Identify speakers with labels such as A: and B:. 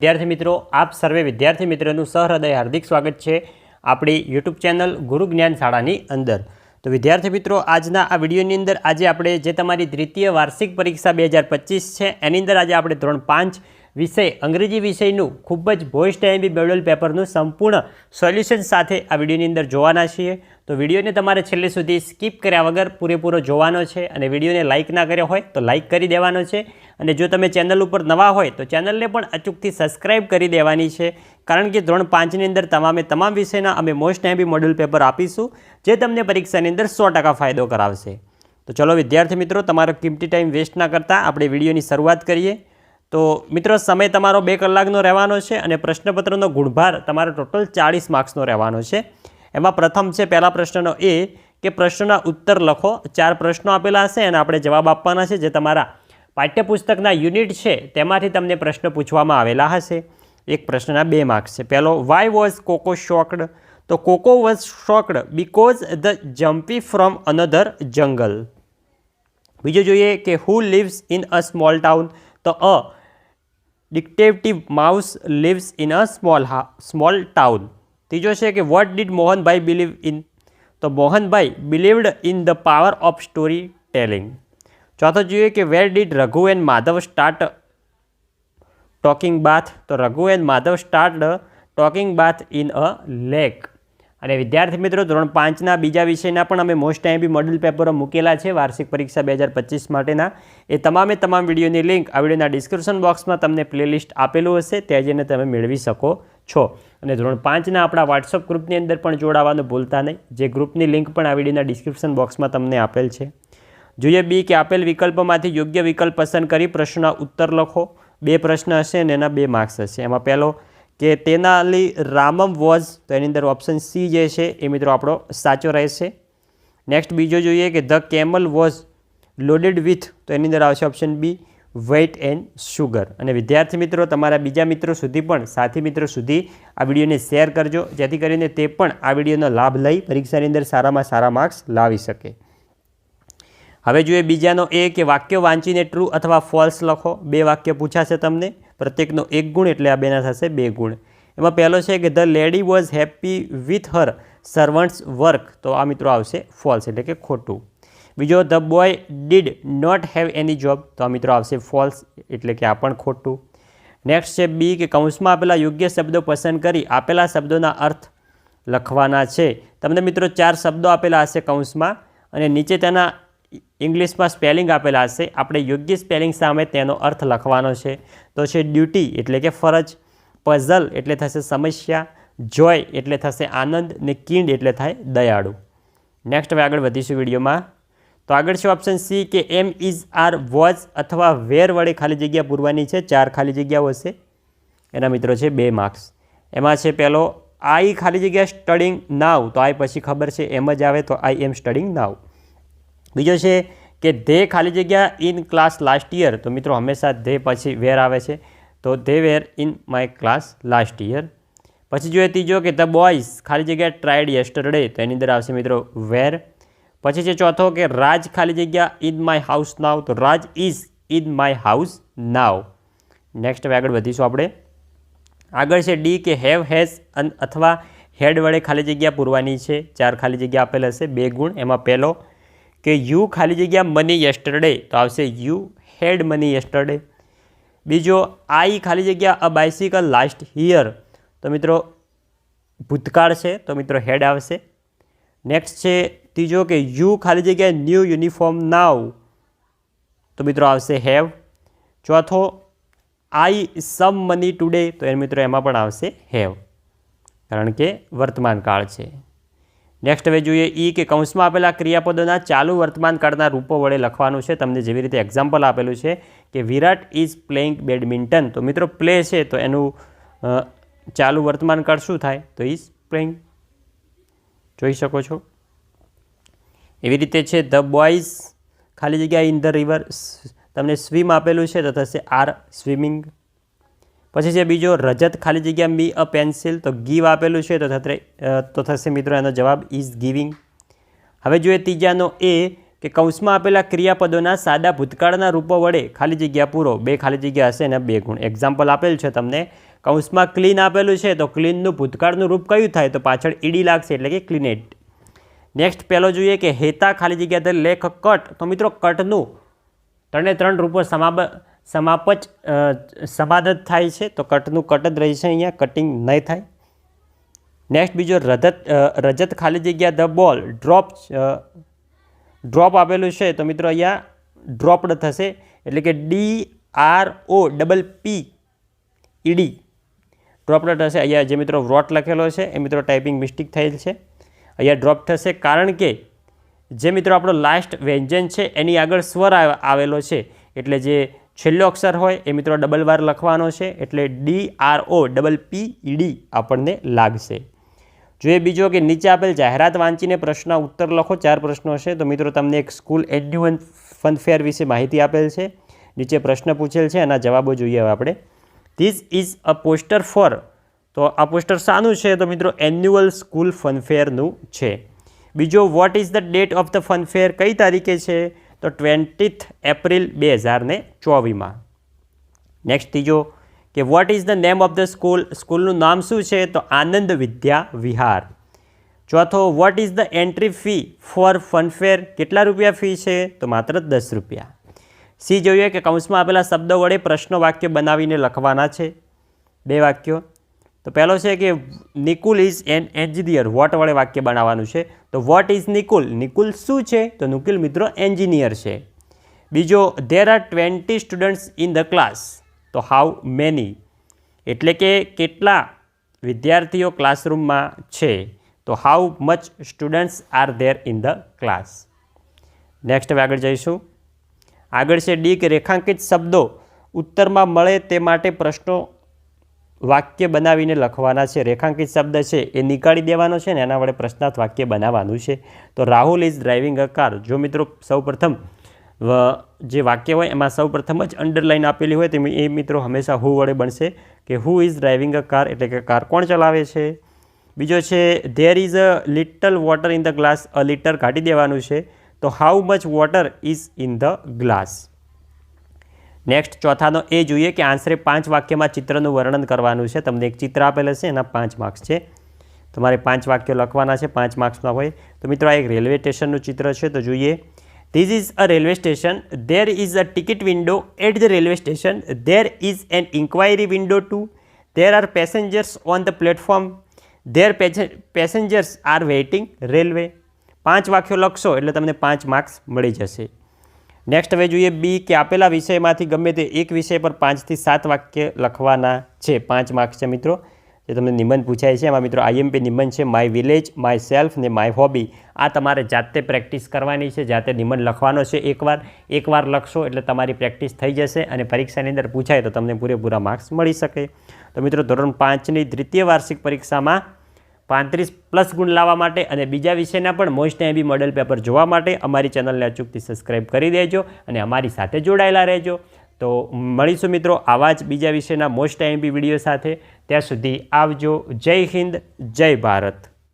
A: विद्यार्थी मित्रों, आप सर्वे विद्यार्थी मित्रों सहृदय हार्दिक स्वागत है अपनी यूट्यूब चैनल गुरु ज्ञान शाळानी अंदर। तो विद्यार्थी मित्रों, आजना आ विडियोनी अंदर आज आपणे जे तमारी तृतीय वार्षिक परीक्षा 2025 है एनी अंदर आज आपणे धोरण 5 विषय अंग्रेजी विषयનું खूब ज वॉइस टाइम मॉडल पेपरનું संपूर्ण सोल्यूशन साथे आ विडियोनी अंदर जोवाना छीए। तो विडियोने तमारे छेल्ले सुधी स्कीप कर्या वगर पूरेपूरो जोवानो छे અને વિડિયોને લાઇક ના કર્યો હોય તો લાઇક કરી દેવાનો છે અને જો તમે ચેનલ ઉપર નવા હોય તો ચેનલને પણ અચૂકથી સબસ્ક્રાઇબ કરી દેવાની છે, કારણ કે ધોરણ 5 ની અંદર તમામ વિષયના અમે મોસ્ટ એમપી મોડલ પેપર આપીશું જે તમને પરીક્ષાની અંદર 100% ફાયદો કરાવશે। તો ચલો વિદ્યાર્થી મિત્રો, તમારો કિંમતી ટાઈમ વેસ્ટ ના કરતા આપણે વિડિયોની શરૂઆત કરીએ। तो मित्रों, समय तमारो 2 कलाकनो रहेवानो छे अने प्रश्नपत्रनो गुणभार तमारो टोटल 40 मार्क्सनो रहेवानो छे। एमां प्रथम छे पहला प्रश्ननो ए के प्रश्नना उत्तर लखो। 4 प्रश्नो आपेला हशे अने आपणे जवाब आपवाना छे जे तमारा पाठ्यपुस्तकना युनिट छे तेमांथी तमने प्रश्न पूछवामां आवेला हशे। एक प्रश्नना 2 मार्क्स छे। पहेलो, वाय वॉज कोको शॉक्ड? तो Coco was shocked because the jumped from another jungle. बीजो जोईए के who lives in a small town? तो a detective mouse lives in a small town. तीजो है कि व्हाट डिड मोहन भाई बिलीव इन? तो Mohan bhai believed in the power of storytelling. चौथो જોઈએ कि where did Raghu and Madhav start talking bath? तो Raghu and Madhav start talking bath in a lake. અને વિદ્યાર્થી મિત્રો, ધોરણ 5ના બીજા વિષયના પણ અમે મોસ્ટ એમપી મોડલ પેપરો મૂકેલા છે વાર્ષિક પરીક્ષા 2025 માટેના। એ તમામ વિડીયોની લિંક આ વિડીયોના ડિસ્ક્રિપ્શન બોક્સમાં તમને પ્લેલિસ્ટ આપેલું હશે, ત્યાં જઈને તમે મેળવી શકો છો। અને ધોરણ 5ના આપણા વોટ્સઅપ ગ્રુપની અંદર પણ જોડાવાનું ભૂલતા નહીં, જે ગ્રુપની લિંક પણ આ વિડીયોના ડિસ્ક્રિપ્શન બોક્સમાં તમને આપેલ છે। જોઈએ બી કે આપેલ વિકલ્પોમાંથી યોગ્ય વિકલ્પ પસંદ કરી પ્રશ્નના ઉત્તર લખો। 2 પ્રશ્ન હશે અને એના 2 માર્ક્સ હશે। એમાં પહેલો કે તેનાલી રામમ વોઝ, તો એની અંદર ઓપ્શન સી જે છે એ મિત્રો આપણો સાચો રહેશે। નેક્સ્ટ બીજો જોઈએ કે the camel was loaded with, તો એની અંદર આવશે option B weight and sugar. અને વિદ્યાર્થી મિત્રો, તમારા બીજા મિત્રો સુધી પણ સાથી મિત્રો સુધી આ વિડીયોને શેર કરજો, જેથી કરીને તે પણ આ વિડીયોનો લાભ લઈ પરીક્ષાની અંદર સારામાં સારા માર્ક્સ લાવી શકે। હવે જોઈએ બીજાનો એ કે વાક્ય વાંચીને ટ્રુ અથવા ફોલ્સ લખો। 2 વાક્ય પૂછાશે તમને, प्रत्येकનો 1 गुण એટલે આ બેના થશે 2 गुण। એમાં પહેલો છે કે the lady was happy with her servants work, તો આ મિત્રો આવશે ફોલ્સ એટલે કે ખોટું। બીજો, the boy did not have any job, તો આ મિત્રો આવશે ફોલ્સ એટલે કે આ પણ ખોટું। નેક્સ્ટ છે બી કે કૌંસમાં આપેલા યોગ્ય શબ્દો પસંદ કરી આપેલા શબ્દોના અર્થ લખવાના છે। તમને મિત્રો 4 શબ્દો આપેલા હશે કૌંસમાં અને નીચે તેના इंग्लिश में स्पेलिंग आपेला हशे। आपणे योग्य स्पेलिंग सामे तेनो अर्थ लखवानो छे। तो छे ड्यूटी एटले के फरज, पजल एटले थशे समस्या, जॉय एटले थशे आनंद ने किंड एटले थाय दयाळु। नेक्स्ट हवे आगळ वधीशुं विडियोमां। तो आगळ छे ऑप्शन सी के एम इज आर वॉज अथवा वेर वडे खाली जग्या पूरवानी छे। 4 खाली जग्याओ हशे, एना मित्रों छे 2 मार्क्स। एमां छे पहेलो आई खाली जग्या स्टडिंग नाउ, तो आई पछी खबर छे एम ज आवे, तो आई एम स्टडिंग नाउ। बीजो है कि धे खाली जग्या इन क्लास लास्ट ईयर, तो मित्रों हमेशा धे पछी वेर आवे छे, तो they were in my class last year. पछी जो तीजो कि द बॉयज खाली जग्या ट्राइड येस्टरडे, तो एनी अंदर आवशे मित्रों वेर। पछी छे चौथो कि राज खाली जग्या इन माय हाउस नाउ, तो Raj is in my house now. Next हवे आगळ वधीशुं आपणे। आगळ छे डी कि हेव हेज अथवा हेड वडे खाली जग्या पूरवानी छे। 4 खाली जग्या आपेल हशे, 2 गुण। एमां पहेलो कि यू खाली जग्या मनी येस्टरडे, तो आवशे यू हेड मनी येस्टरडे। बीजो आई खाली जग्या अ बाइसिकल लास्ट ईयर, तो मित्रों भूतकाळ छे, तो मित्रों हेड आवशे। नेक्स्ट छे तीजो कि यू खाली जग्या न्यू यूनिफॉर्म नाउ, तो मित्रों आवशे हेव। चौथो आई सम मनी टुडे, तो ए मित्रों एमां पण आवशे हेव, कारण के वर्तमान काळ छे। नेक्स्ट हवे जोईए ई के कौंसमां आपेला क्रियापदोना चालू वर्तमान काळना रूपो वडे लखवानुं छे। तमने जेवी रीते एक्जाम्पल आपेलुं छे कि विराट इज प्लेइंग बेडमिंटन, तो मित्रों प्ले छे तो एनुं चालू वर्तमान काळ शुं थाय, तो इज प्लेइंग। जोई शको छो। एवी रीते छे ध बॉयज खाली जग्या इन ध रिवर, तमने स्वीम आपेलुं छे तो थशे आर स्विमिंग। पछी छे बीजो रजत खाली जग्या मी अ पेन्सिल, तो गीव आपेलुं छे तो थशे मित्रों एनो जवाब इज गिविंग। हवे जोईए तीजानो ए કે કૌંસમાં આપેલા ક્રિયાપદોના સાદા ભૂતકાળના રૂપો વડે ખાલી જગ્યા પૂરો. 2 ખાલી જગ્યા હશે અને 2 ગુણ. એક્ઝામ્પલ આપેલ છે તમને. કૌંસમાં ક્લીન આપેલું છે તો ક્લીનનું ભૂતકાળનું રૂપ કયું થાય? તો પાછળ ઈડી લાગશે એટલે કે ક્લીનેટ. નેક્સ્ટ પહેલો જોઈએ કે હેતા ખાલી જગ્યા ધ લેખ કટ. તો મિત્રો કટનું 3 રૂપો સમાદત થાય છે તો કટનું કટ જ રહેશે, અહીંયા કટિંગ નહીં થાય. નેક્સ્ટ બીજો રજત ખાલી જગ્યા ધ બોલ ડ્રોપ આપેલું છે તો મિત્રો અહીંયા ડ્રોપ્ડ થશે એટલે કે DROPPED ડ્રોપ્ડ થશે. અહીંયા જે મિત્રો વ્રોટ લખેલો છે એ મિત્રો ટાઈપિંગ મિસ્ટેક થયેલ છે, અહીંયા ડ્રોપ થશે કારણ કે જે મિત્રો આપણો લાસ્ટ વ્યંજન છે એની આગળ સ્વર આવેલો છે એટલે જે છેલ્લો અક્ષર હોય એ મિત્રો ડબલ વાર લખવાનો છે એટલે DROPPED આપણને લાગશે. જોઈએ બીજો કે નીચે આપેલ જાહેરાત વાંચીને પ્રશ્ન ઉત્તર લખો. 4 પ્રશ્નો છે તો મિત્રો તમને એક સ્કૂલ એન્યુઅલ ફનફેર વિશે માહિતી આપેલ છે, નીચે પ્રશ્ન પૂછેલ છે, એના જવાબો જોઈએ હવે આપણે. This is a poster for. તો આ પોસ્ટર શાનું છે? તો મિત્રો એન્યુઅલ સ્કૂલ ફનફેરનું છે. બીજો vote is the date of the fun fair? કઈ તારીખે છે? તો 20 એપ્રિલ 2024માં. નેક્સ્ટ ત્રીજો કે what is the name of the school? સ્કૂલનું નામ શું છે? તો આનંદ વિદ્યા વિહાર. ચોથો what is the entry fee for funfair? કેટલા રૂપિયા ફી છે? તો માત્ર 10 રૂપિયા. સી જોઈએ કે કૌંસમાં આપેલા શબ્દો વડે પ્રશ્નો વાક્ય બનાવીને લખવાના છે. 2 વાક્યો. તો પહેલો છે કે Nikul is an engineer. What વડે વાક્ય બનાવવાનું છે તો વોટ ઇઝ નિકુલ? નિકુલ શું છે? તો નિકુલ મિત્રો એન્જિનિયર છે. બીજો there are 20 students in the class. તો હાઉ મેની એટલે કે કેટલા વિદ્યાર્થીઓ ક્લાસરૂમમાં છે તો how much students are there in the class. Next હવે આગળ જઈશું. આગળ છે ડી કે રેખાંકિત શબ્દો ઉત્તરમાં મળે તે માટે પ્રશ્નો વાક્ય બનાવીને લખવાના છે. રેખાંકિત શબ્દ છે એ નીકાળી દેવાનો છે ને એના વડે પ્રશ્નાર્થ વાક્ય બનાવવાનું છે. તો Rahul is driving a car. જો મિત્રો સૌપ્રથમ જે વાક્ય હોય એમાં સૌપ્રથમ જ અંડરલાઇન આપેલી હોય તો એ મિત્રો હંમેશા હુ વડે બનશે કે who is driving a car એટલે કે કાર કોણ ચલાવે છે. બીજો છે there is a little water in the glass. A litre કાઢી દેવાનું છે તો how much water is in the glass. Next ચોથાનો એ જોઈએ કે આન્સરે 5 વાક્યમાં ચિત્રનું વર્ણન કરવાનું છે. તમને એક ચિત્ર આપેલ છે, એના 5 માર્ક્સ છે. તમારે 5 વાક્યો લખવાના છે, 5 માર્ક્સમાં હોય. તો મિત્રો આ એક રેલવે સ્ટેશનનું ચિત્ર છે તો જોઈએ. This is a railway station. There is a ticket window at the railway station. There is an inquiry window too. There are passengers on the platform. Their passengers are waiting. Railway. 5 વાક્યો લખશો એટલે તમને 5 marks મળી જશે. Next હવે જોઈએ બી કે આપેલા વિષયમાંથી ગમે તે એક વિષય પર 5 થી 7 વાક્ય લખવાના છે. 5 માર્ક્સ છે મિત્રો. જે તમને નિબંધ પૂછાય છે એમાં મિત્રો આઈએમપી નિબંધ છે માય વિલેજ, માય સેલ્ફ ને માય હોબી. આ તમારે જાતે પ્રેક્ટિસ કરવાની છે, જાતે નિબંધ લખવાનો છે. એકવાર લખશો એટલે તમારી પ્રેક્ટિસ થઈ જશે અને પરીક્ષાની અંદર પૂછાય તો તમને પૂરેપૂરા માર્ક્સ મળી શકે. તો મિત્રો ધોરણ 5ની દ્વિતીય વાર્ષિક પરીક્ષામાં 35+ ગુણ લાવવા માટે અને બીજા વિષયના પણ મોસ્ટ એમબી મોડેલ પેપર જોવા માટે અમારી ચેનલને અચૂકથી સબસ્ક્રાઈબ કરી દેજો અને અમારી સાથે જોડાયેલા રહેજો. તો મળીશું મિત્રો આવા જ બીજા વિષયના મોસ્ટ એમબી વિડીયો સાથે. ત્યાં સુધી આવજો. જય હિન્દ, જય ભારત.